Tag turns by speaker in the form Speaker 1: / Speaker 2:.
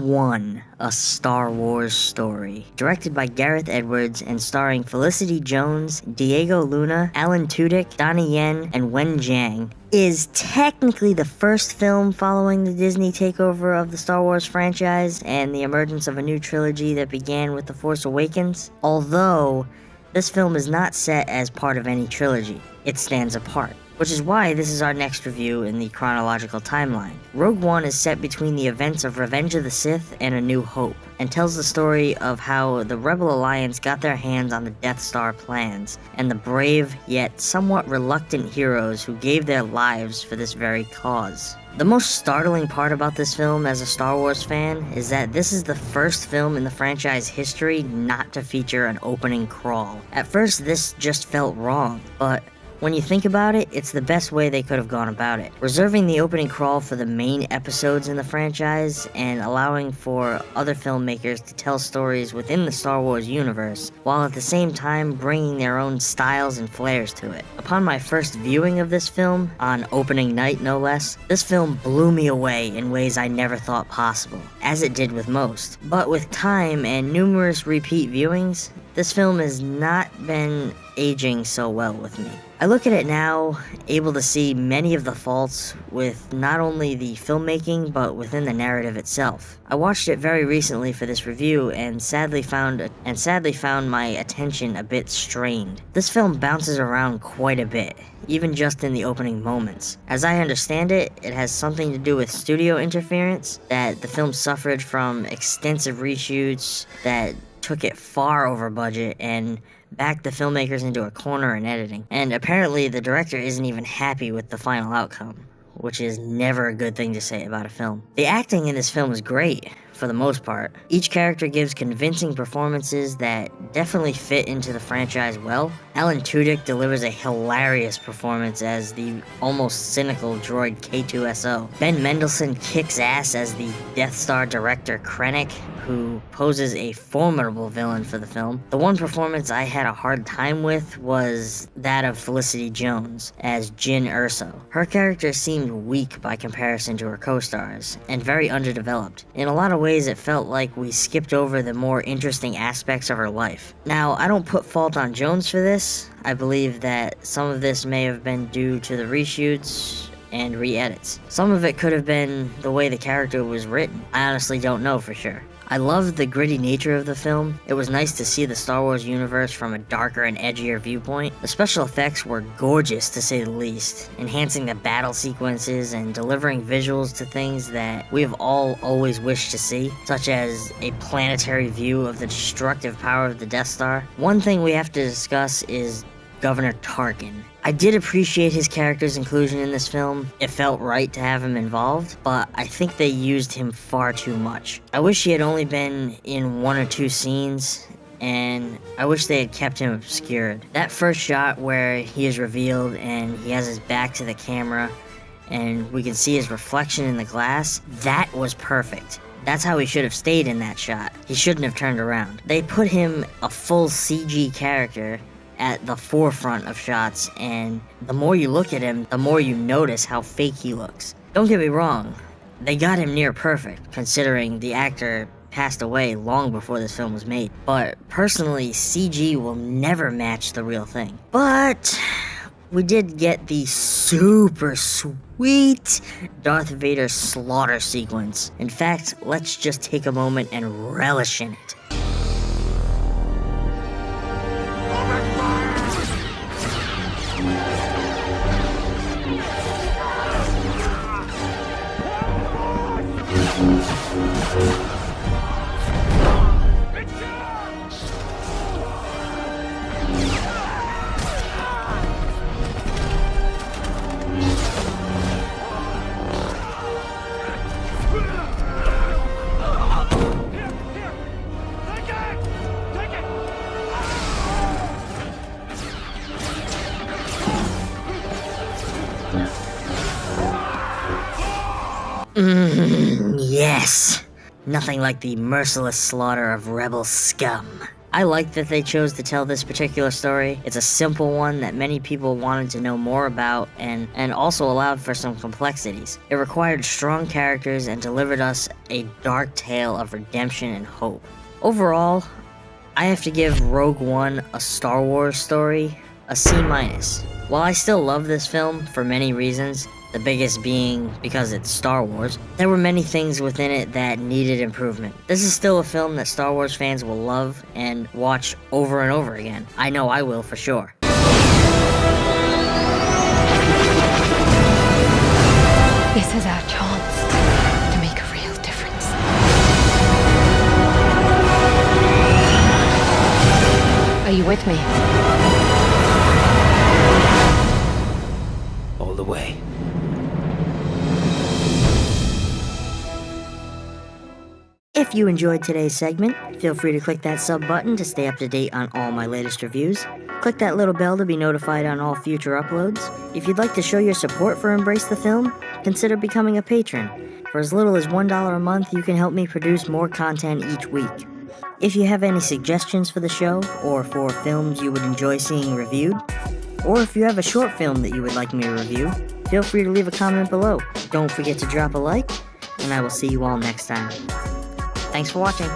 Speaker 1: One, A Star Wars Story, directed by Gareth Edwards and starring Felicity Jones, Diego Luna, Alan Tudyk, Donnie Yen, and Wen Jiang, is technically the first film following the Disney takeover of the Star Wars franchise and the emergence of a new trilogy that began with The Force Awakens, although this film is not set as part of any trilogy. It stands apart, which is why this is our next review in the chronological timeline. Rogue One is set between the events of Revenge of the Sith and A New Hope, and tells the story of how the Rebel Alliance got their hands on the Death Star plans, and the brave yet somewhat reluctant heroes who gave their lives for this very cause. The most startling part about this film as a Star Wars fan is that this is the first film in the franchise history not to feature an opening crawl. At first this just felt wrong, but when you think about it, it's the best way they could have gone about it. Reserving the opening crawl for the main episodes in the franchise and allowing for other filmmakers to tell stories within the Star Wars universe, while at the same time bringing their own styles and flares to it. Upon my first viewing of this film, on opening night no less, this film blew me away in ways I never thought possible, as it did with most. But with time and numerous repeat viewings, this film has not been aging so well with me. I look at it now, able to see many of the faults with not only the filmmaking, but within the narrative itself. I watched it very recently for this review and sadly found my attention a bit strained. This film bounces around quite a bit, even just in the opening moments. As I understand it, it has something to do with studio interference, that the film suffered from extensive reshoots that took it far over budget and backed the filmmakers into a corner in editing. And apparently the director isn't even happy with the final outcome, which is never a good thing to say about a film. The acting in this film is great, for the most part. Each character gives convincing performances that definitely fit into the franchise well. Alan Tudyk delivers a hilarious performance as the almost cynical droid K2SO. Ben Mendelsohn kicks ass as the Death Star director Krennic, who poses a formidable villain for the film. The one performance I had a hard time with was that of Felicity Jones as Jyn Erso. Her character seemed weak by comparison to her co-stars, and very underdeveloped. In a lot of ways it felt like we skipped over the more interesting aspects of her life. Now, I don't put fault on Jones for this. I believe that some of this may have been due to the reshoots and re-edits. Some of it could have been the way the character was written. I honestly don't know for sure. I loved the gritty nature of the film. It was nice to see the Star Wars universe from a darker and edgier viewpoint. The special effects were gorgeous to say the least, enhancing the battle sequences and delivering visuals to things that we have all always wished to see, such as a planetary view of the destructive power of the Death Star. One thing we have to discuss is Governor Tarkin. I did appreciate his character's inclusion in this film. It felt right to have him involved, but I think they used him far too much. I wish he had only been in one or two scenes, and I wish they had kept him obscured. That first shot where he is revealed and he has his back to the camera and we can see his reflection in the glass, that was perfect. That's how he should have stayed in that shot. He shouldn't have turned around. They put him a full CG character at the forefront of shots, and the more you look at him, the more you notice how fake he looks. Don't get me wrong, they got him near perfect, considering the actor passed away long before this film was made. But personally, CG will never match the real thing. But we did get the super sweet Darth Vader slaughter sequence. In fact, let's just take a moment and relish in it. Yes! Nothing like the merciless slaughter of rebel scum. I like that they chose to tell this particular story. It's a simple one that many people wanted to know more about and also allowed for some complexities. It required strong characters and delivered us a dark tale of redemption and hope. Overall, I have to give Rogue One, a Star Wars story, a C-. While I still love this film for many reasons, the biggest being because it's Star Wars, there were many things within it that needed improvement. This is still a film that Star Wars fans will love and watch over and over again. I know I will for sure.
Speaker 2: This is our chance to make a real difference. Are you with me?
Speaker 3: All the way.
Speaker 1: If you enjoyed today's segment, feel free to click that sub button to stay up to date on all my latest reviews. Click that little bell to be notified on all future uploads. If you'd like to show your support for Embrace the Film, consider becoming a patron. For as little as $1 a month, you can help me produce more content each week. If you have any suggestions for the show, or for films you would enjoy seeing reviewed, or if you have a short film that you would like me to review, feel free to leave a comment below. Don't forget to drop a like, and I will see you all next time. Thanks for watching.